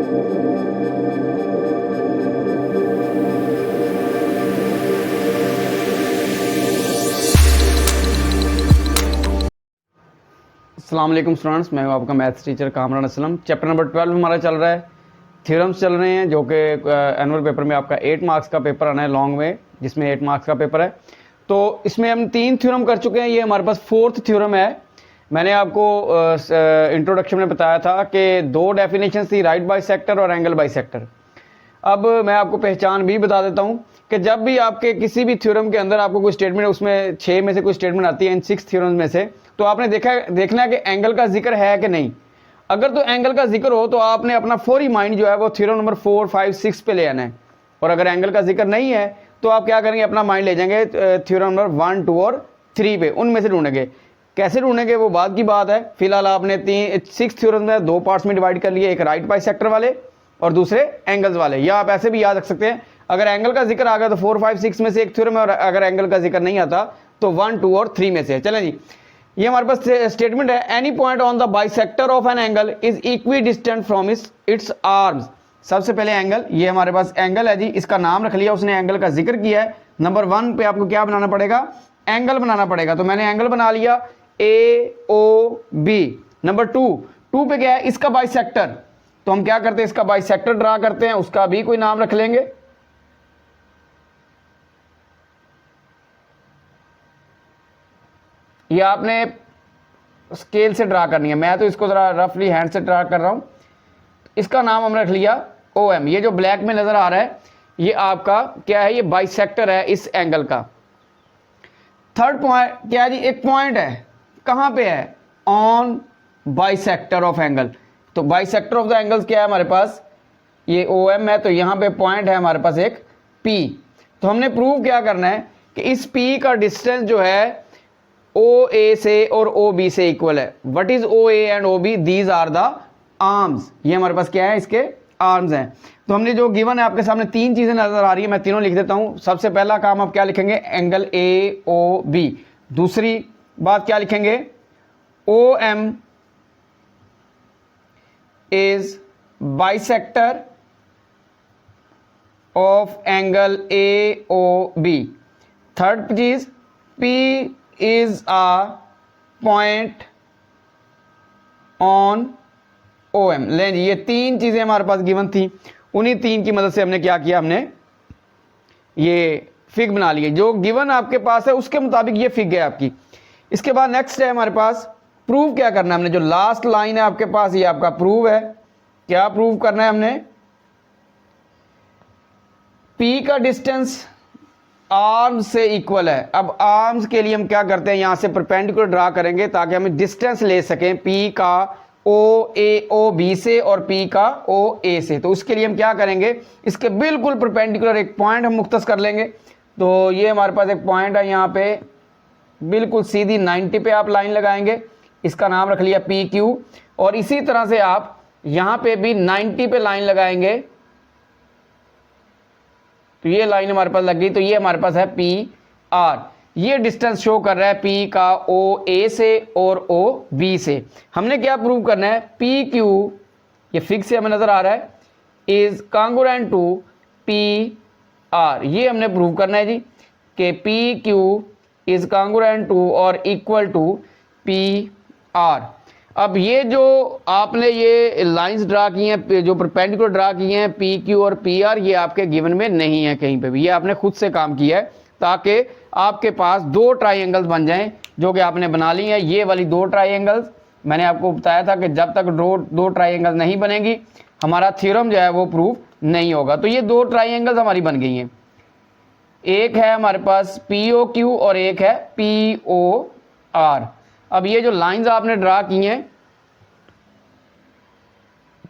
अस्सलाम वालेकुम स्टूडेंट्स, मैं हूं आपका maths teacher Kamran Aslam. Chapter number 12 हमारा चल रहा है, थ्योरम्स चल रहे हैं, जो कि एनुअल पेपर में आपका 8 मार्क्स का पेपर आना है लॉन्ग में, जिसमें 8 मार्क्स का पेपर है। तो इसमें हम 3 थ्योरम कर चुके हैं, ये हमारे पास 4th थ्योरम है। मैंने आपको इंट्रोडक्शन में बताया था कि 2 डेफिनेशन थी, राइट बाइसेक्टर और एंगल बाइसेक्टर। अब मैं आपको पहचान भी बता देता हूं कि जब भी आपके किसी भी थ्योरम के अंदर आपको कोई स्टेटमेंट, उसमें 6 में से कोई स्टेटमेंट आती है इन 6 थ्योरम में से, तो आपने देखना है कि एंगल का जिक्र है कि नहीं। अगर तो एंगल का जिक्र हो तो आपने अपना फौरी माइंड जो है वो थ्योरम नंबर 4, 5, 6 पे ले आना है। और अगर एंगल का जिक्र नहीं है तो आप क्या करेंगे, अपना माइंड ले जाएंगे थ्योरम नंबर 1, 2 और 3 पे, उनमें से ढूंढेंगे। कैसे ढूंढेंगे वो बात की बात है। फिलहाल आपने 6 थ्योरम में 2 पार्ट्स में डिवाइड कर लिए, एक राइट बाइसेक्टर वाले और दूसरे एंगल्स वाले। या आप ऐसे भी याद रख सकते हैं, अगर एंगल का जिक्र आ गया तो 4, 5, 6 में से एक थ्योरम है, और अगर एंगल का जिक्र नहीं आता तो 1, 2 और 3 में से। चलें जी, ये हमारे पास स्टेटमेंट है, any point on the bisector of an angle is equi distant from its arms. सबसे पहले एंगल, ये हमारे पास एंगल है जी, इसका नाम रख लिया, उसने एंगल का जिक्र किया है। नंबर 1 पे आपको क्या बनाना पड़ेगा, एंगल बनाना पड़ेगा। तो मैंने एंगल बना लिया AOB। नंबर 2 पे क्या है, इसका बाइसेक्टर। तो हम क्या करते हैं, इसका बाइसेक्टर ड्रा करते हैं, उसका भी कोई नाम रख लेंगे। ये आपने स्केल से ड्रा करनी है, मैं तो इसको जरा रफली हैंड से ड्रा कर रहा हूं। इसका नाम हमने रख लिया OM। ये जो ब्लैक में नजर आ रहा है ये आपका क्या है, ये बाइसेक्टर है इस एंगल का। थर्ड पॉइंट क्या है जी, एक पॉइंट है, कहां पे है, ऑन बाइसेक्टर ऑफ एंगल। तो बाइसेक्टर ऑफ द एंगल्स क्या है हमारे पास, ये OM है, तो यहां पे पॉइंट है हमारे पास एक P। तो हमने प्रूव क्या करना है कि इस P का डिस्टेंस जो है OA से और OB से इक्वल है। What is OA and OB, these are the arms. ये हमारे पास क्या है, इसके आर्म्स हैं। तो हमने जो गिवन है आपके सामने 3 चीजें नजर आ रही है, मैं तीनों लिख देता हूं। सबसे पहला काम आप क्या लिखेंगे, एंगल AOB। दूसरी बात क्या लिखेंगे, OM is bisector of angle AOB। Third चीज, P is a point on OM। लें जी, ये 3 चीजें हमारे पास गिवन थी, उन्हीं 3 की मदद से हमने क्या किया, हमने ये फिग बना लिए। जो गिवन आपके पास है उसके मुताबिक ये फिग है आपकी। इसके बाद नेक्स्ट है हमारे पास प्रूव क्या करना है हमने। जो लास्ट लाइन है आपके पास, ये आपका प्रूव है। क्या प्रूव करना है हमने, P का डिस्टेंस आर्म्स से इक्वल है। अब आर्म्स के लिए हम क्या करते हैं, यहां से परपेंडिकुलर ड्रा करेंगे ताकि हम डिस्टेंस ले सकें P का OB से और P का OA से। तो उसके लिए हम क्या करेंगे, इसके बिल्कुल परपेंडिकुलर एक पॉइंट हम मुख्तस कर लेंगे। तो ये हमारे पास एक पॉइंट है, यहां पे बिल्कुल सीधी 90 पे आप लाइन लगाएंगे, इसका नाम रख लिया PQ। और इसी तरह से आप यहां पे भी 90 पे लाइन लगाएंगे, तो ये लाइन हमारे पास लग गई। तो ये हमारे पास है PR। ये डिस्टेंस शो कर रहा है P का OA से और OB से। हमने क्या प्रूव करना है, PQ, ये फिक्स से हमें नजर आ रहा है, इज कांग्रुएंट टू PR। ये हमने प्रूव करना है जी कि PQ इज कांग्रुएंट टू और इक्वल टू PR। अब ये जो आपने ये लाइंस ड्रा की हैं, जो परपेंडिकुलर ड्रा की हैं PQ और PR, ये आपके गिवन में नहीं है कहीं पे भी, ये आपने खुद से काम किया है ताकि आपके पास 2 ट्राइंगल्स बन जाएं, जो कि आपने बना ली हैं। ये वाली 2 ट्राइंगल्स मैंने आपको बताया था कि जब तक 2 ट्राइंगल्स नहीं बनेंगी हमारा थ्योरम जो है वो प्रूव नहीं होगा। तो ये 2 ट्राइंगल्स हमारी बन गई हैं, एक है हमारे पास POQ और एक है POR। अब ये जो लाइंस आपने ड्रा की हैं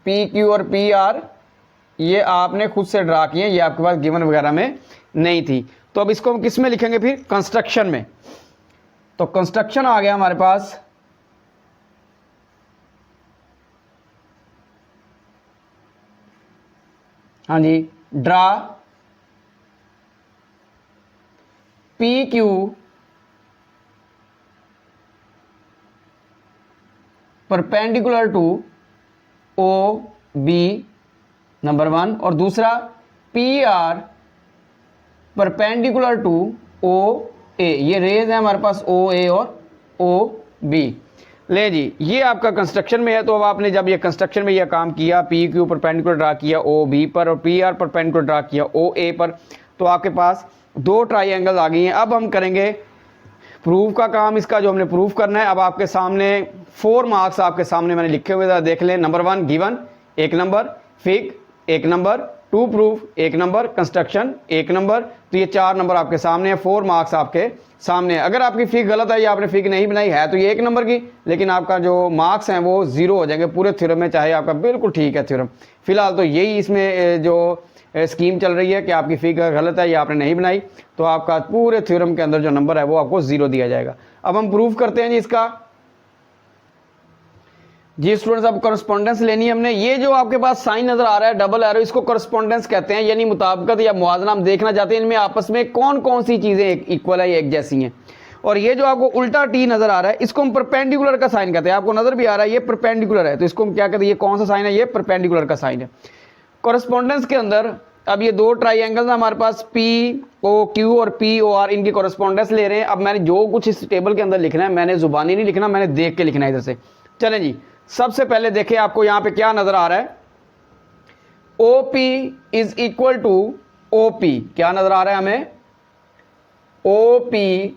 PQ और PR, ये आपने खुद से ड्रा की हैं, ये आपके पास गिवन वगैरह में नहीं थी। तो अब इसको हम किस में लिखेंगे, फिर कंस्ट्रक्शन में। तो कंस्ट्रक्शन आ गया हमारे पास, हाँ जी, draw PQ perpendicular to OB number 1, और दूसरा P R perpendicular to O A, ये रेज है हमारे पास ओ ए और ओ बी। ले जी, ये आपका कंस्ट्रक्शन में है, तो अब आपने जब ये कंस्ट्रक्शन में यह काम किया, पी क्यू परपेंडिकुलर ड्रा किया ओ बी पर और पी आर परपेंडिकुलर ड्रा किया ओ ए पर, तो आपके पास दो ट्राइंगल आ गई हैं। अब हम करेंगे प्रूफ का काम, इसका जो हमने प्रूफ करना है। अब आपके सामने 4 मार्क्स आपके सामने मैंने लिखे हुए, देख लें। Number 1 given 1 number, fig 1 number, 2 proof 1 number, construction 1 number, तो ये 4 नंबर आपके सामने है, 4 मार्क्स आपके सामने। अगर आपकी फिग गलत है या आपने फिग नहीं बनाई है तो ये 1 नंबर की, लेकिन आपका जो मार्क्स हैं वो 0 हो जाएंगे पूरे थ्योरम में, चाहे आपका बिल्कुल ठीक है थ्योरम। फिलहाल तो यही इसमें जो स्कीम चल रही है कि आपकी फिग गलत है या आपने नहीं बनाई तो आपका पूरे थ्योरम के अंदर जो नंबर है वो आपको 0 दिया जाएगा। अब हम प्रूफ करते हैं जी इसका। जी स्टूडेंट्स, अब करस्पॉन्डेंस लेनी है हमने। ये जो आपके पास साइन नजर आ रहा है डबल एरो, इसको करस्पॉन्डेंस कहते हैं, यानी मुताबिकत या मुआवजा। हम देखना चाहते हैं इनमें आपस में कौन कौन सी चीजें इक्वल है, एक जैसी हैं। और ये जो आपको उल्टा टी नजर आ रहा है इसको हम परपेंडिकुलर का साइन कहते हैं। आपको नजर भी आ रहा है ये परपेंडिकुलर है, तो इसको हम क्या कहते हैं, ये कौन सा साइन है, ये परपेंडिकुलर का साइन है। कॉरेस्पॉन्डेंस के अंदर अब ये दो ट्राइंगल्स हमारे पास पी ओ क्यू और पी ओ आर, इनकी कॉरेस्पॉन्डेंस ले रहे हैं। अब मैंने जो कुछ इस टेबल के अंदर लिखना है मैंने जुबानी नहीं लिखना, मैंने देख के लिखना है इधर से। चलें जी, सबसे पहले देखें आपको यहां पे क्या नजर आ रहा है। O P is equal to O P, क्या नजर आ रहा है हमें, O P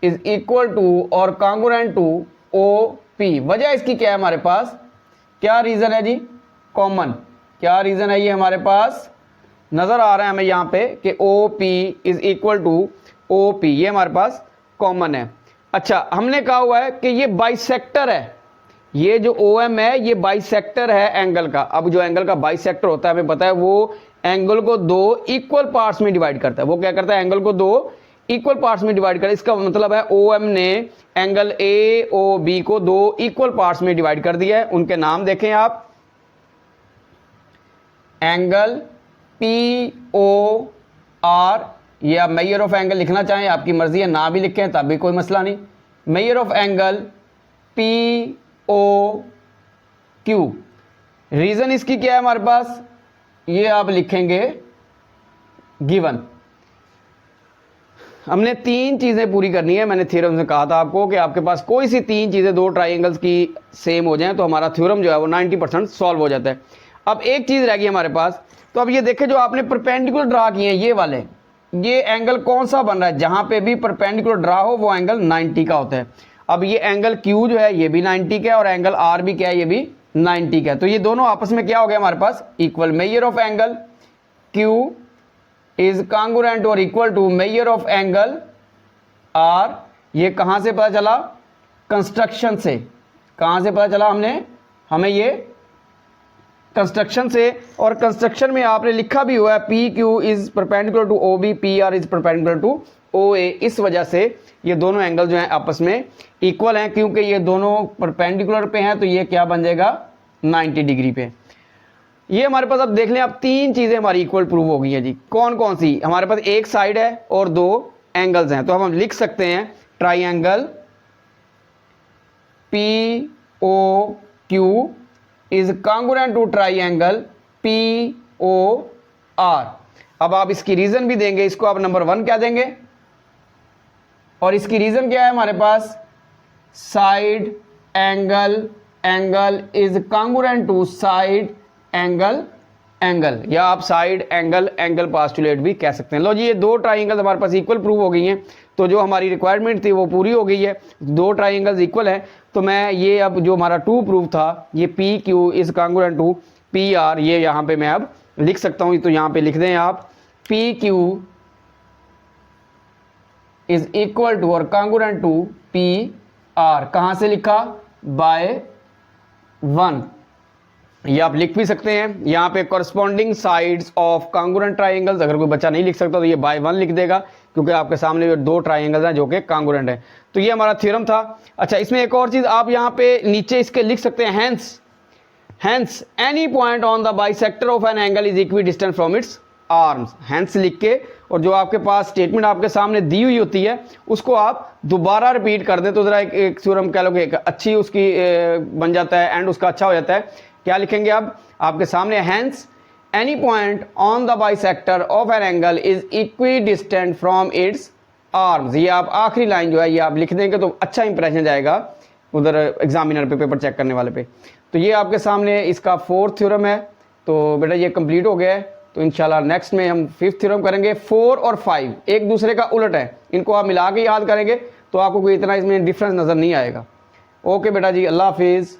is equal to और कॉन्ग्रुएंट टू ओ पी। वजह इसकी क्या है हमारे पास, क्या रीजन है जी, कॉमन। क्या रीजन है, ये हमारे पास नजर आ रहा है हमें यहां पे कि O P is equal to O P, ये हमारे पास कॉमन है। अच्छा, हमने कहा हुआ है कि ये बाइसेक्टर है, ये जो ओ एम है ये बाइसेक्टर है एंगल का। अब जो एंगल का बाइसेक्टर होता है हमें पता है वो एंगल को दो इक्वल पार्ट्स में डिवाइड करता है। वो क्या करता है, एंगल को दो इक्वल पार्ट्स में डिवाइड करता है। इसका मतलब है ओ एम ने एंगल ए ओ बी को दो इक्वल पार्ट्स में डिवाइड कर दिया है। उनके नाम देखें आप, एंगल पी ओ आर, ये आप मेजर ऑफ एंगल लिखना चाहें आपकी मर्जी है, ना भी लिखें तब भी कोई मसला नहीं। Measure of angle P O Q, reason इसकी क्या है हमारे पास, ये आप लिखेंगे गिवन। हमने 3 चीजें पूरी करनी है। मैंने थ्योरम से कहा था आपको कि आपके पास कोई सी 3 चीजें दो ट्राइंगल्स की सेम हो जाएं तो हमारा थ्योरम जो है वो 90% सॉल्व हो जाता है। अब एक चीज रह गई हमारे पास, तो अब ये देखें जो आपने परपेंडिकुलर ड्रा किए हैं ये वाले, ये एंगल कौन सा बन रहा है, जहां पे भी परपेंडिकुलर ड्रा हो वो एंगल 90 का होता है। अब ये एंगल Q जो है ये भी 90 का है और एंगल R भी क्या है, ये भी 90 का है। तो ये दोनों आपस में क्या हो गया हमारे पास, equal. Measure of angle Q is congruent और equal to measure of angle R। ये कहां से पता चला, कंस्ट्रक्शन से। कहां से पता चला हमें ये कंस्ट्रक्शन से। और कंस्ट्रक्शन में आपने लिखा भी हुआ है P Q is perpendicular to O B, P R is perpendicular to O A. इस वजह से ये दोनों एंगल जो हैं आपस में इक्वल हैं, क्योंकि ये दोनों परपेंडिकुलर पे हैं, तो ये क्या बन जाएगा 90 डिग्री पे। ये हमारे पास अब देख लें, अब 3 चीजें हमारी इक्वल प्रूव हो गई हैं जी। कौन कौन सी, हमारे पास एक साइड है और 2 एंगल्स हैं, तो हम लिख सकते हैं triangle P O Q is congruent to triangle P O R. अब आप इसकी रीजन भी देंगे, इसको आप नंबर 1 क्या देंगे, और इसकी रीजन क्या है हमारे पास, side angle is congruent to side angle, या आप साइड एंगल पास्टुलेट भी कह सकते हैं। लो जी, ये 2 ट्राइंगल हमारे पास इक्वल प्रूव हो गई हैं, तो जो हमारी रिक्वायरमेंट थी वो पूरी हो गई है। 2 ट्राइंगल्स इक्वल है, तो मैं ये अब जो हमारा 2 प्रूफ था, ये P Q is congruent to P R, ये यहां पे मैं अब लिख सकता हूं। तो यहां पे लिख दें आप, P Q is equal to और कॉन्ग्रुएंट टू पी आर। कहां से लिखा, बाय 1, ये आप लिख भी सकते हैं। यहां पे corresponding sides of congruent triangles, अगर कोई बच्चा नहीं लिख सकता तो ये बाय 1 लिख देगा, क्योंकि आपके सामने ये 2 ट्राइंगल्स हैं जो कि कॉन्ग्रुएंट है। तो ये हमारा थ्योरम था। अच्छा, इसमें एक और चीज आप यहां पे नीचे इसके लिख सकते हैं, hence any point on the bisector of an angle is equi distant from its arms. Hence लिख के, और जो आपके पास स्टेटमेंट आपके सामने दी हुई होती है उसको आप दोबारा रिपीट कर दें तो जरा एक थ्योरम कह लो कि एक अच्छी उसकी बन जाता है, एंड उसका अच्छा हो जाता है। क्या लिखेंगे अब आपके सामने, hence any point on the bisector of an angle is equi distant from its arms. ये आप आखिरी लाइन जो है ये आप लिख देंगे तो अच्छा इंप्रेशन जाएगा उधर एग्जामिनर पे, पेपर चेक करने वाले पे। तो ये आपके सामने इसका फोर्थ थ्योरम है। तो बेटा ये कंप्लीट हो गया है। तो इंशाल्लाह नेक्स्ट में हम फिफ्थ थ्योरम करेंगे। 4 और 5 एक दूसरे का उलट है, इनको आप मिला के याद करेंगे तो आपको कोई इतना इसमें डिफरेंस नज़र नहीं आएगा। ओके बेटा जी, अल्लाह हाफिज़।